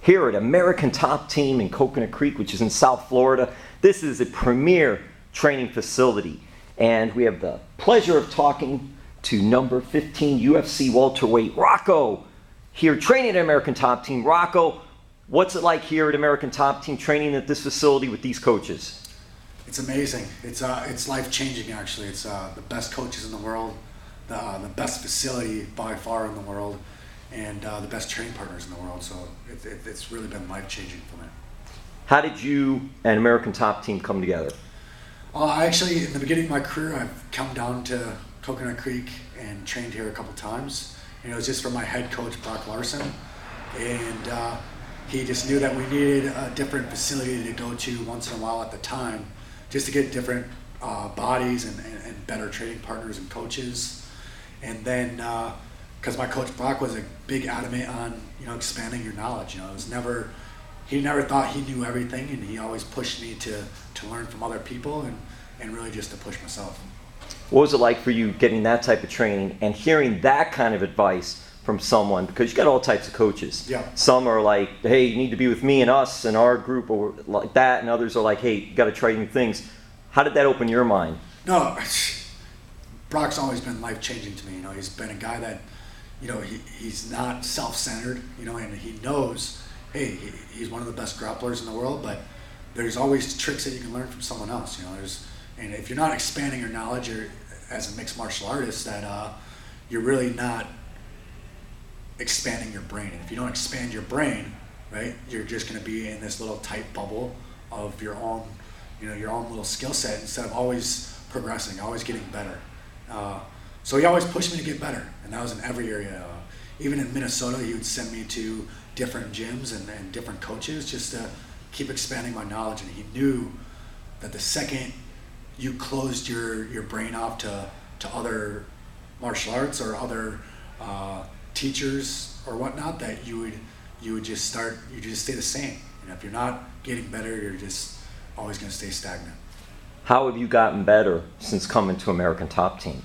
here at American Top Team in Coconut Creek, which is in South Florida. This is a premier training facility, and we have the pleasure of talking to number 15 UFC welterweight Rocco here training at American Top Team. Rocco, what's it like here at American Top Team training at this facility with these coaches? It's amazing. It's life-changing, actually. It's the best coaches in the world, the best facility by far in the world, and the best training partners in the world. So it's really been life-changing for me. How did you and American Top Team come together? I actually, in the beginning of my career, I've come down to Coconut Creek and trained here a couple times. And it was just for my head coach, Brock Larson. And he just knew that we needed a different facility to go to once in a while at the time, just to get different bodies and better training partners and coaches. And then, because my coach Brock was a big adamant on expanding your knowledge. It was he never thought he knew everything, and he always pushed me to learn from other people and really just to push myself. What was it like for you getting that type of training and hearing that kind of advice from someone? Because you got all types of coaches. Yeah. Some are like, hey, you need to be with me and us and our group, or like that, and others are like, hey, you got to try new things. How did that open your mind? No, Brock's always been life-changing to me. He's been a guy that, he's not self-centered, and he knows, hey, he's one of the best grapplers in the world, but there's always tricks that you can learn from someone else. And if you're not expanding your knowledge as a mixed martial artist, that you're really not expanding your brain. And if you don't expand your brain, right, you're just going to be in this little tight bubble of your own, your own little skill set instead of always progressing, always getting better. So he always pushed me to get better, and that was in every area. Even in Minnesota, he would send me to different gyms and different coaches just to keep expanding my knowledge. And he knew that the second you closed your brain off to other martial arts or other teachers or whatnot, that you would just stay the same. If you're not getting better, you're just always going to stay stagnant. How have you gotten better since coming to American Top Team?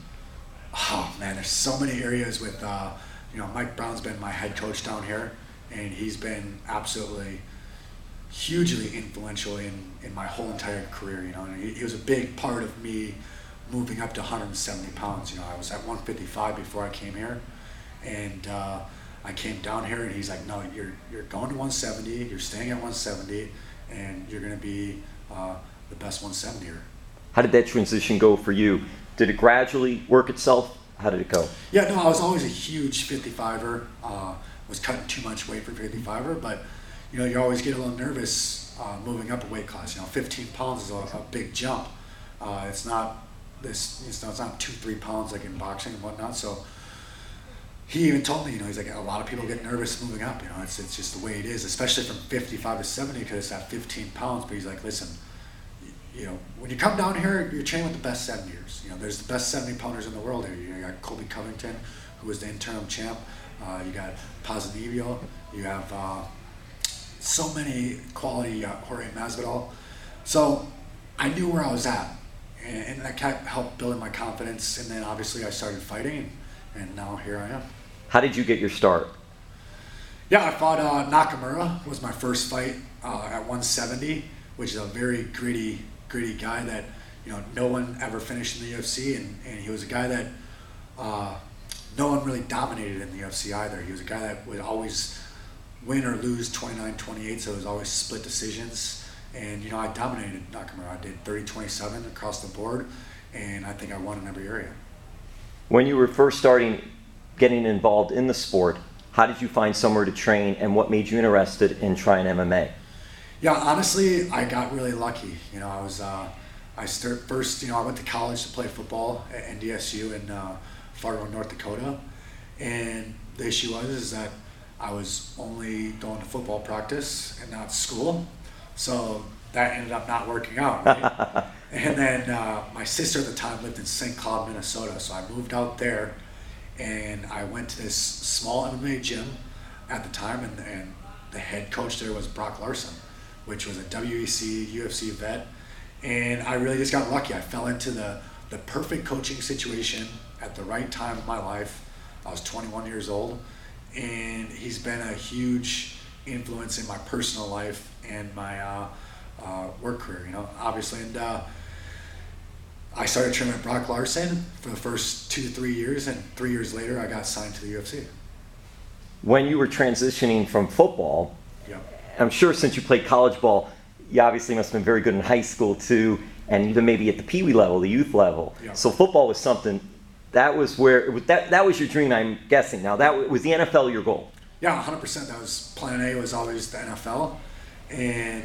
Oh man, there's so many areas with Mike Brown's been my head coach down here, and he's been absolutely hugely influential in my whole entire career. And he was a big part of me moving up to 170 pounds. I was at 155 before I came here, and I came down here, and he's like, no, you're going to 170, you're staying at 170, and you're going to be the best 170er. How did that transition go for you? Did it gradually work itself? How did it go? Yeah, no, I was always a huge 55er. Was cutting too much weight for 55er, but you always get a little nervous moving up a weight class. 15 pounds is a big jump. It's not 2-3 pounds like in boxing and whatnot. So he even told me, he's like, a lot of people get nervous moving up. It's just the way it is, especially from 55 to 70 because it's at 15 pounds. But he's like, listen, when you come down here, you're training with the best 70ers. There's the best 70 pounders in the world here. You got Colby Covington, who was the interim champ. You got Posnevio. You have so many quality Jorge Masvidal. So I knew where I was at, and that helped building my confidence. And then obviously I started fighting, and now here I am. How did you get your start? Yeah, I fought Nakamura. Was my first fight at 170, which is a very gritty guy that no one ever finished in the UFC, and he was a guy that no one really dominated in the UFC either. He was a guy that would always win or lose 29-28, so it was always split decisions. And I dominated Nakamura. I did 30-27 across the board, and I think I won in every area. When you were first getting involved in the sport, how did you find somewhere to train, and what made you interested in trying MMA? Yeah, honestly, I got really lucky. I went to college to play football at NDSU in Fargo, North Dakota, and the issue was that I was only going to football practice and not school, so that ended up not working out, right? And then my sister at the time lived in St. Cloud, Minnesota, so I moved out there, and I went to this small MMA gym at the time, and the head coach there was Brock Larson, which was a WEC, UFC vet, and I really just got lucky. I fell into the perfect coaching situation at the right time of my life. I was 21 years old, and he's been a huge influence in my personal life and my work career, obviously. And I started training with Brock Larson for the first 2-3 years, and 3 years later I got signed to the UFC. When you were transitioning from football, Yep. I'm sure since you played college ball, you obviously must have been very good in high school too, and even maybe at the Pee Wee level, the youth level. Yep. So football was something, that was where, that was your dream, I'm guessing. Now, that was the NFL your goal? Yeah, 100%. That was plan A, was always the NFL. And,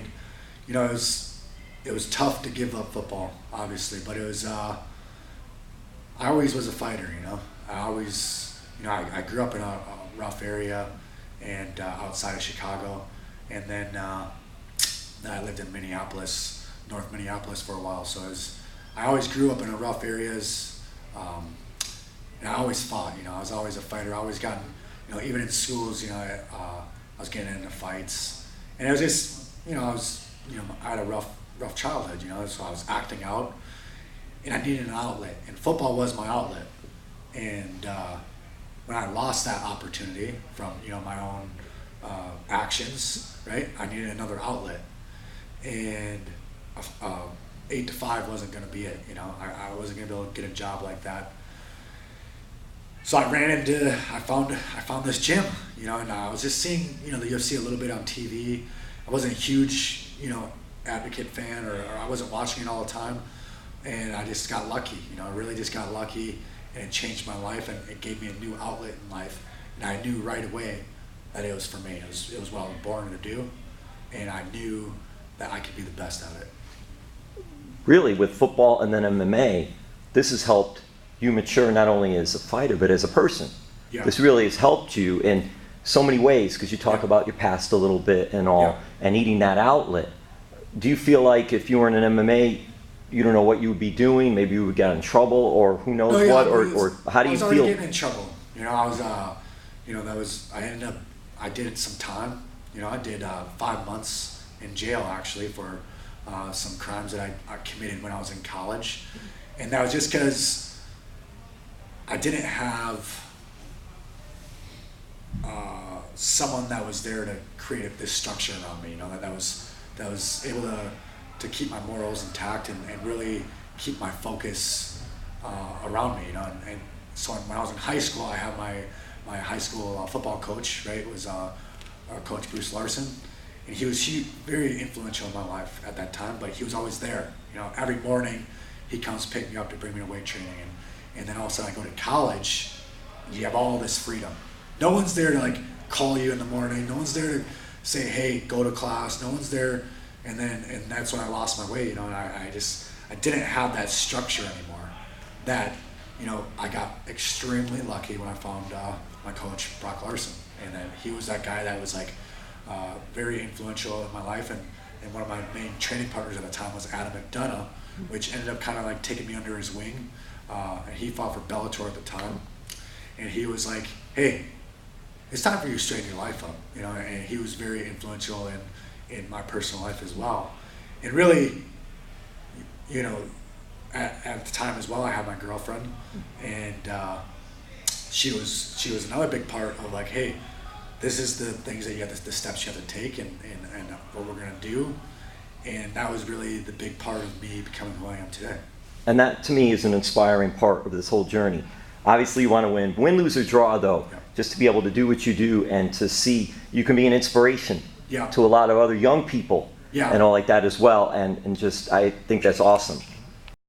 it was tough to give up football, obviously, but it was, I always was a fighter, I always, I grew up in a rough area and outside of Chicago. And then I lived in Minneapolis, North Minneapolis for a while. So I always grew up in rough areas, and I always fought. I was always a fighter. I always gotten, even in schools, I was getting into fights, and it was just, I had a rough childhood, so I was acting out, and I needed an outlet, and football was my outlet. And when I lost that opportunity from, my own actions, right? I needed another outlet, and 8 to 5 wasn't going to be it. I wasn't going to be able to get a job like that. So I found this gym, and I was just seeing, the UFC a little bit on TV. I wasn't a huge, advocate fan, or I wasn't watching it all the time, and I just got lucky. I really just got lucky, and it changed my life, and it gave me a new outlet in life, and I knew right away that it was for me. It was what I was born to do, and I knew that I could be the best at it. Really, with football and then MMA, this has helped you mature not only as a fighter, but as a person. Yeah. This really has helped you in so many ways, because you talk about your past a little bit and all, and needing that outlet. Do you feel like if you were in an MMA, you don't know what you would be doing, maybe you would get in trouble, or who knows what, or how do you feel? I was already getting in trouble. I did some time. I did 5 months in jail, actually, for some crimes that I committed when I was in college. And that was just because I didn't have someone that was there to create this structure around me, that was able to keep my morals intact and really keep my focus around me, and so when I was in high school, I had my high school football coach, right, was our coach Bruce Larson, and he was very influential in my life at that time, but he was always there. Every morning he comes pick me up to bring me to weight training, and then all of a sudden I go to college, and you have all this freedom. No one's there to call you in the morning, no one's there to say, hey, go to class, no one's there, and that's when I lost my way, and I didn't have that structure anymore. That, I got extremely lucky when I found my coach, Brock Larson, and then he was that guy that was very influential in my life, and one of my main training partners at the time was Adam McDonough, which ended up kind of taking me under his wing, and he fought for Bellator at the time, and he was like, hey, it's time for you to straighten your life up, and he was very influential in my personal life as well. And really, at the time as well, I had my girlfriend, and she was another big part of hey, this is the things that the steps you have to take, and what we're gonna do, and that was really the big part of me becoming who I am today. And that to me is an inspiring part of this whole journey. Obviously you want to win, lose or draw though, just to be able to do what you do and to see you can be an inspiration to a lot of other young people and all like that as well, and just I think that's awesome.